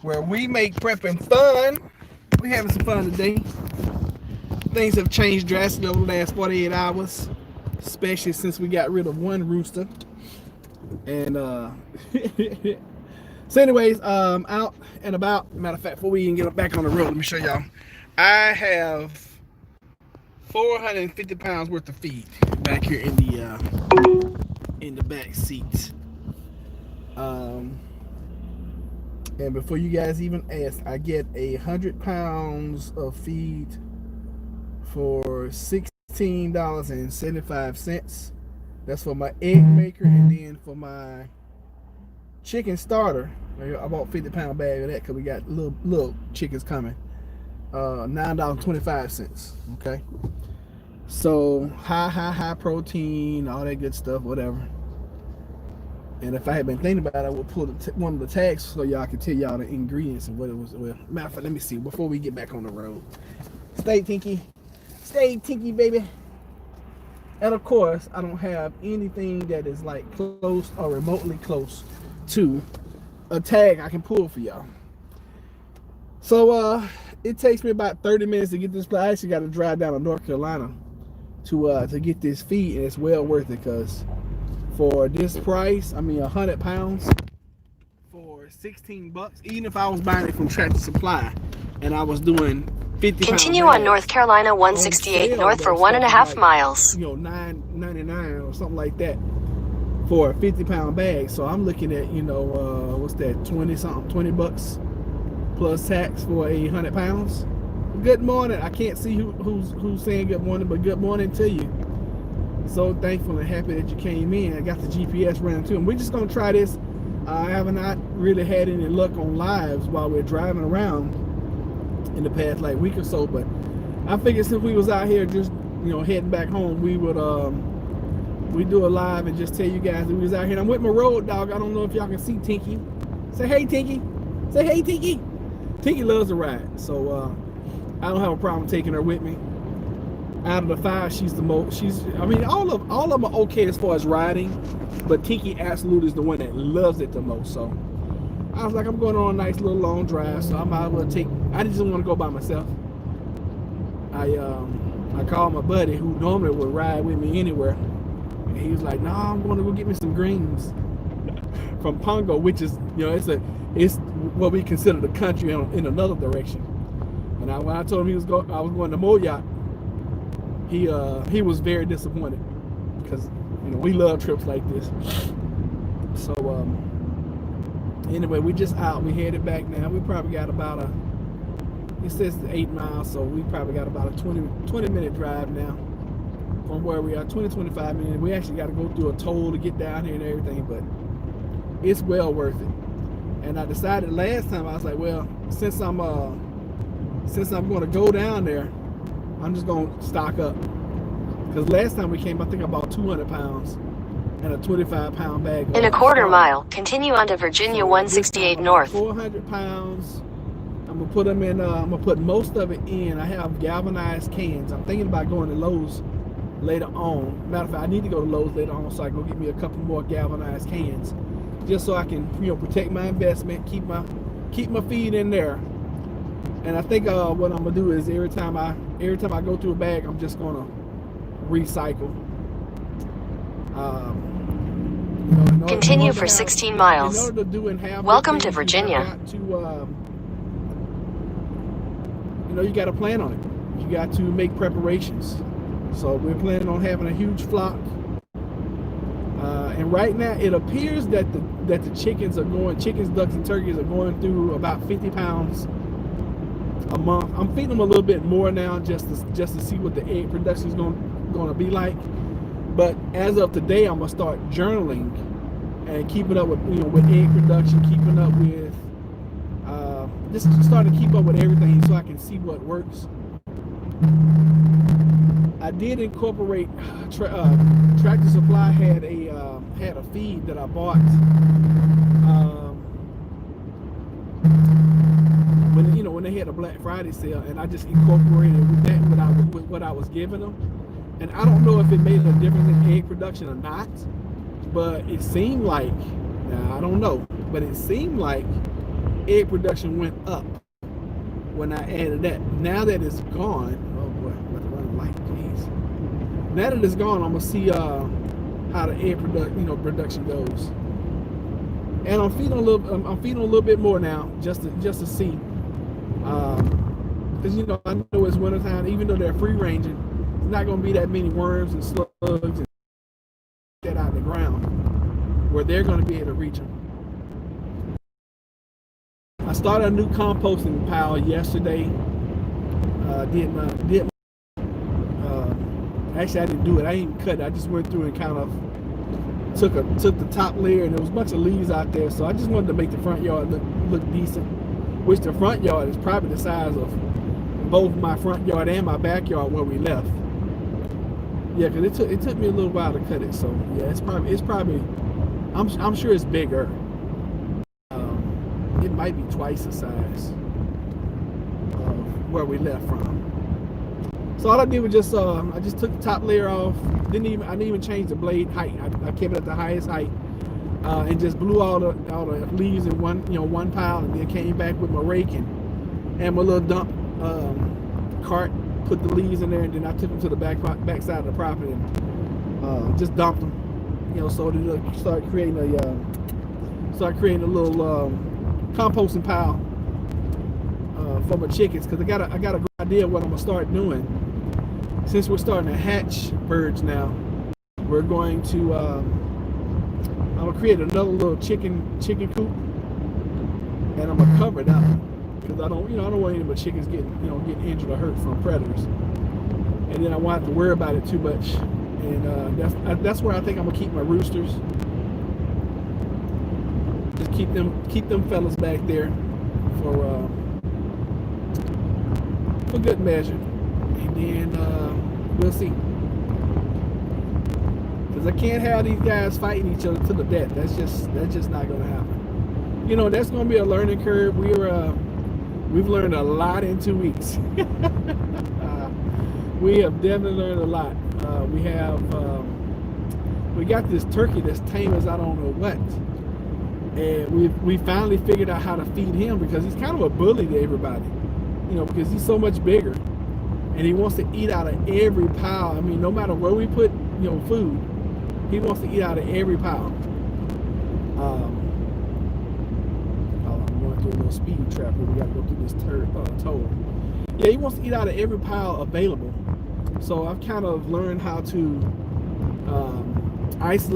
where we make prepping fun. We're having some fun today. Things have changed drastically over the last 48 hours, especially since we got rid of one rooster. And so anyways, out and about. Matter of fact, before we even get back on the road, let me show y'all. I have 450 pounds worth of feed back here in the back seat. And before you guys even ask, I get 100 pounds of feed for $16.75. That's for my egg maker, and then for my chicken starter, I bought 50-pound bag of that because we got little chickens coming. $9.25. Okay, so high protein, all that good stuff, whatever. And if I had been thinking about it, I would pull one of the tags so y'all can tell y'all the ingredients and what it was. Well, matter of fact, let me see before we get back on the road. Stay Tinky, baby. And of course, I don't have anything that is like close or remotely close to a tag I can pull for y'all. So it takes me about 30 minutes to get this. I actually got to drive down to North Carolina to get this feed, and it's well worth it because for this price, I mean 100 pounds for $16, even if I was buying it from Tractor Supply and I was doing 50 Continue on North Carolina 168 north for 1.5 miles. You know, $9.99 or something like that for a 50-pound bag. So I'm looking at, what's that, 20 bucks plus tax for 100 pounds. Good morning. I can't see who's saying good morning, but good morning to you. So thankful and happy that you came in. I got the GPS running too, and we're just gonna try this. I have not really had any luck on lives while we're driving around in the past week or so, but I figured since we was out here just heading back home, we would we do a live and just tell you guys that we was out here. And I'm with my road dog. I don't know if y'all can see Tinky. Say hey, Tinky. Say hey, Tinky. Tinky loves to ride, so I don't have a problem taking her with me. Out of the 5, she's the most. All of them are okay as far as riding, but Tinky absolutely is the one that loves it the most. So I was like, I'm going on a nice little long drive, so I might as well take. I just didn't want to go by myself. I called my buddy who normally would ride with me anywhere, and he was like, "No, I'm going to go get me some greens from Pongo, which is it's what we consider the country in another direction." And when I told him I was going to Moyoc, he was very disappointed because we love trips like this. So anyway, we just out. We headed back now. We probably got about it says 8 miles, so we probably got about a 20-minute drive now from where we are. 20-25 minutes. We actually got to go through a toll to get down here and everything, but it's well worth it. And I decided last time, I was like, well, since I'm going to go down there, I'm just going to stock up. Because last time we came, I think I bought 200 pounds and a 25-pound bag. In a quarter mile, continue on to Virginia 168 north. 400 pounds. I'm going to put them in, I'm going to put most of it in. I have galvanized cans. I'm thinking about going to Lowe's later on. Matter of fact, I need to go to Lowe's later on so I can go get me a couple more galvanized cans. Just so I can, protect my investment, keep my feed in there. And I think what I'm gonna do is every time I go through a bag, I'm just gonna recycle. Continue for 16 miles. In order to do and have Welcome to Virginia. You got to plan on it. You got to make preparations. So we're planning on having a huge flock. And right now, it appears that the chickens, ducks, and turkeys are going through about 50 pounds a month. I'm feeding them a little bit more now just to see what the egg production is going to be like. But as of today, I'm gonna start journaling and keeping up with with egg production, keeping up with just starting to keep up with everything so I can see what works. I did incorporate Tractor Supply had a feed that I bought when they had a Black Friday sale, and I just incorporated with that with what I was giving them. And I don't know if it made a difference in egg production or not, but it seemed like, now I don't know, but it seemed like egg production went up when I added that. Now that it's gone, oh boy, I'm about to run the light, jeez. Now that it's gone, I'm gonna see how the egg production goes. And I'm feeding a little bit more now, just to see, because I know it's wintertime. Even though they're free ranging, there's not gonna be that many worms and slugs and that out of the ground where they're gonna be able to reach them. I started a new composting pile yesterday. Actually, I didn't do it. I didn't cut it. I just went through and kind of took the top layer, and there was a bunch of leaves out there. So I just wanted to make the front yard look decent. Which the front yard is probably the size of both my front yard and my backyard where we left. Yeah, because it took me a little while to cut it. So yeah, it's probably I'm sure it's bigger. It might be twice the size of where we left from. So all I did was I just took the top layer off. I didn't even change the blade height. I kept it at the highest height, and just blew all the leaves in one pile, and then came back with my rake and my little dump cart, put the leaves in there, and then I took them to the back side of the property and just dumped them. So to start creating a little composting pile for my chickens, because I got a good idea of what I'm gonna start doing. Since we're starting to hatch birds now, we're going to I'm gonna create another little chicken coop, and I'm gonna cover it up because I don't want any of my chickens getting injured or hurt from predators, and then I won't have to worry about it too much. And that's where I think I'm gonna keep my roosters. Just keep them fellas back there for good measure, and then we'll see. Because I can't have these guys fighting each other to the death. That's just not gonna happen. That's gonna be a learning curve. We've learned a lot in 2 weeks. We have definitely learned a lot. We got this turkey that's tame as I don't know what. And we finally figured out how to feed him, because he's kind of a bully to everybody, because he's so much bigger, and he wants to eat out of every pile. I mean, no matter where we put food, he wants to eat out of every pile. I'm going through a little speed trap where we got to go through this toll. Yeah, he wants to eat out of every pile available. So I've kind of learned how to isolate